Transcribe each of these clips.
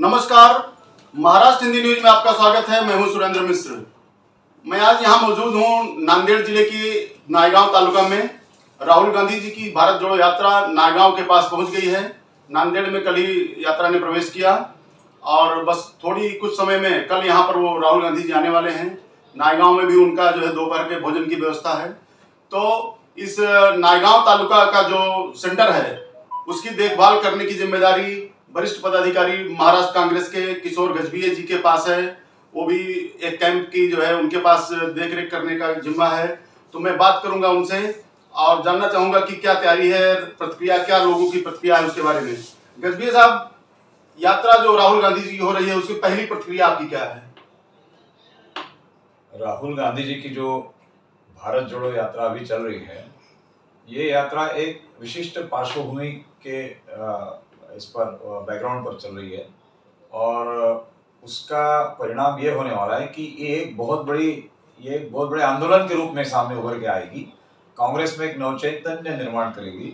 नमस्कार, महाराष्ट्र हिंदी न्यूज में आपका स्वागत है। मैं हूं सुरेंद्र मिश्र। मैं आज यहां मौजूद हूं नांदेड़ जिले की नायगांव तालुका में। राहुल गांधी जी की भारत जोड़ो यात्रा नायगांव के पास पहुंच गई है। नांदेड़ में कल ही यात्रा ने प्रवेश किया और बस कुछ समय में कल यहां पर वो राहुल गांधी जी आने वाले हैं। नायगांव में भी उनका जो है दोपहर के भोजन की व्यवस्था है। तो इस नायगांव तालुका का जो सेंटर है उसकी देखभाल करने की जिम्मेदारी वरिष्ठ पदाधिकारी महाराष्ट्र कांग्रेस के किशोर गजभिये जी के पास है। वो भी एक कैंप की जो है उनके पास देखरेख करने का जिम्मा है। तो मैं बात करूंगा उनसे और जानना चाहूंगा कि क्या तैयारी है, प्रतिक्रिया क्या लोगों की प्रतिक्रिया है उसके बारे में। गजभिये साहब, यात्रा जो राहुल गांधी जी की हो रही है उसकी पहली प्रतिक्रिया आपकी क्या है? राहुल गांधी जी की जो भारत जोड़ो यात्रा अभी चल रही है, ये यात्रा एक विशिष्ट पार्श्वभूमि के इस पर बैकग्राउंड पर चल रही है और उसका परिणाम ये होने वाला है कि ये एक बहुत बड़े आंदोलन के रूप में सामने उभर के आएगी। कांग्रेस में एक नवचैतन्य निर्माण करेगी,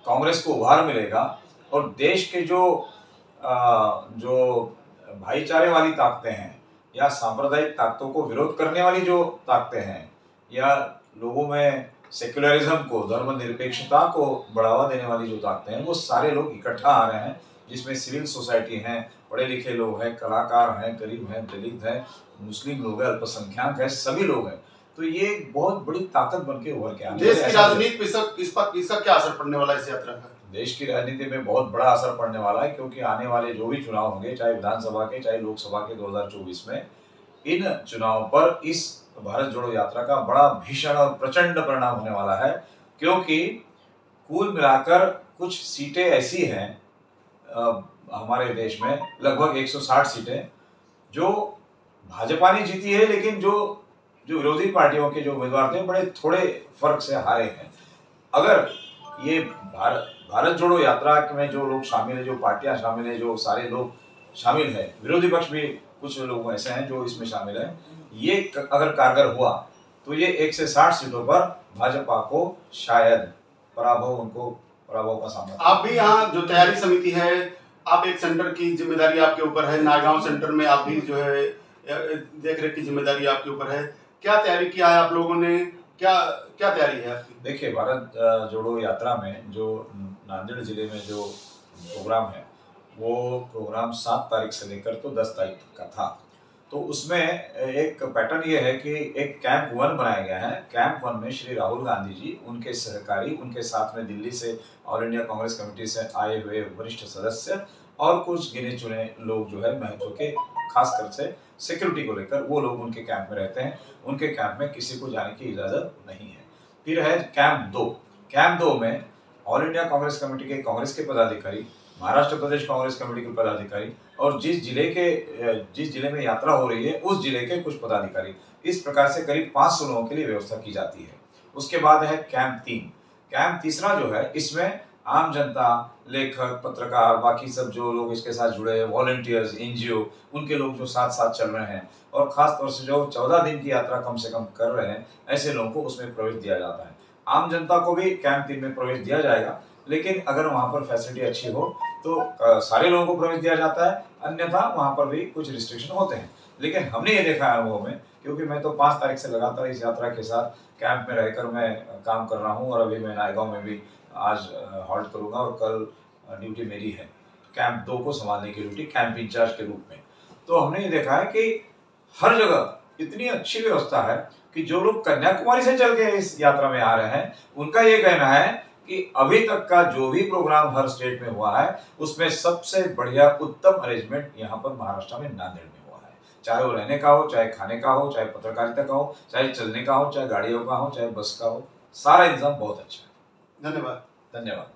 कांग्रेस को उभार मिलेगा और देश के जो भाईचारे वाली ताकतें हैं या सांप्रदायिक ताकतों को विरोध करने वाली जो ताकतें हैं या लोगों में सेक्युलरिज्म को, धर्मनिरपेक्षता को बढ़ावा देने वाली जो ताकतें हैं, वो सारे लोग इकट्ठा आ रहे हैं, जिसमें सिविल सोसाइटी हैं, पढ़े लिखे लोग हैं, कलाकार हैं, गरीब हैं, दलित हैं, मुस्लिम लोग हैं, अल्पसंख्यक हैं, सभी लोग हैं। तो ये एक बहुत बड़ी ताकत बन के उभर के आने देश की राजनीति पे इसका क्या असर पड़ने वाला है इस यात्रा का? देश की राजनीति में बहुत बड़ा असर पड़ने वाला है, क्योंकि आने वाले जो भी चुनाव होंगे, चाहे विधानसभा के चाहे लोकसभा के 2024 में, इन चुनाव पर इस भारत जोड़ो यात्रा का बड़ा भीषण और प्रचंड परिणाम होने वाला है। क्योंकि कुल मिलाकर कुछ सीटें ऐसी हैं हमारे देश में, लगभग 160 सीटें जो भाजपा ने जीती है, लेकिन जो विरोधी पार्टियों के जो उम्मीदवार थे बड़े थोड़े फर्क से हारे हैं। अगर ये भारत जोड़ो यात्रा में जो लोग शामिल है, जो पार्टियां शामिल है, जो सारे लोग शामिल है, विरोधी पक्ष भी कुछ लोग ऐसे हैं जो इसमें शामिल है, ये अगर कारगर हुआ तो ये 1 से 60 सीटों पर भाजपा को शायद पराभव का सामना। आप भी यहाँ जो तैयारी समिति है, आप एक सेंटर की जिम्मेदारी आपके ऊपर है, नायगांव सेंटर में आप भी जो है देखरेख की जिम्मेदारी आपके ऊपर है। क्या तैयारी किया है आप लोगों ने, क्या तैयारी है आपकी? देखिए, भारत जोड़ो यात्रा में जो नांदेड़ जिले में जो प्रोग्राम है, वो प्रोग्राम 7 तारीख से लेकर तो 10 तारीख तक का था। तो उसमें एक पैटर्न ये है कि एक कैंप 1 बनाया गया है। कैंप 1 में श्री राहुल गांधी जी, उनके सहकारी, उनके साथ में दिल्ली से ऑल इंडिया कांग्रेस कमेटी से आए हुए वरिष्ठ सदस्य और कुछ गिने चुने लोग जो है महत्व के, खासकर से सिक्योरिटी को लेकर, वो लोग उनके कैंप में रहते हैं। उनके कैंप में किसी को जाने की इजाज़त नहीं है। फिर है कैंप 2। कैंप 2 में ऑल इंडिया कांग्रेस कमेटी के कांग्रेस के पदाधिकारी, महाराष्ट्र प्रदेश कांग्रेस कमेटी के पदाधिकारी और जिस जिले में यात्रा हो रही है उस जिले के कुछ पदाधिकारी, इस प्रकार से करीब 500 लोगों के लिए व्यवस्था की जाती है। उसके बाद है कैंप 3। कैंप तीसरा जो है, इसमें आम जनता, लेखक, पत्रकार, बाकी सब जो लोग इसके साथ जुड़े हैं, वॉलंटियर्स, NGO, उनके लोग जो साथ चल रहे हैं और खास तौर से जो 14 दिन की यात्रा कम से कम कर रहे हैं, ऐसे लोगों को उसमें प्रवेश दिया जाता है। आम जनता को भी कैंप 3 में प्रवेश दिया जाएगा, लेकिन अगर वहाँ पर फैसिलिटी अच्छी हो तो सारे लोगों को प्रवेश दिया जाता है, अन्यथा वहाँ पर भी कुछ रिस्ट्रिक्शन होते हैं। लेकिन हमने ये देखा है अनुभव में, क्योंकि मैं तो 5 तारीख से लगातार इस यात्रा के साथ कैंप में रहकर मैं काम कर रहा हूँ और अभी मैं नायगांव में भी आज हॉल्ट करूँगा और कल ड्यूटी मेरी है, कैंप 2 को संभालने की ड्यूटी कैंप इंचार्ज के रूप में। तो हमने ये देखा है कि हर जगह इतनी अच्छी व्यवस्था है कि जो लोग कन्याकुमारी से चल के इस यात्रा में आ रहे हैं, उनका ये कहना है कि अभी तक का जो भी प्रोग्राम हर स्टेट में हुआ है, उसमें सबसे बढ़िया उत्तम अरेंजमेंट यहाँ पर महाराष्ट्र में नांदेड़ में हुआ है। चाहे वो रहने का हो, चाहे खाने का हो, चाहे पत्रकारिता का हो, चाहे चलने का हो, चाहे गाड़ियों का हो, चाहे बस का हो, सारा इंतजाम बहुत अच्छा है। धन्यवाद। धन्यवाद।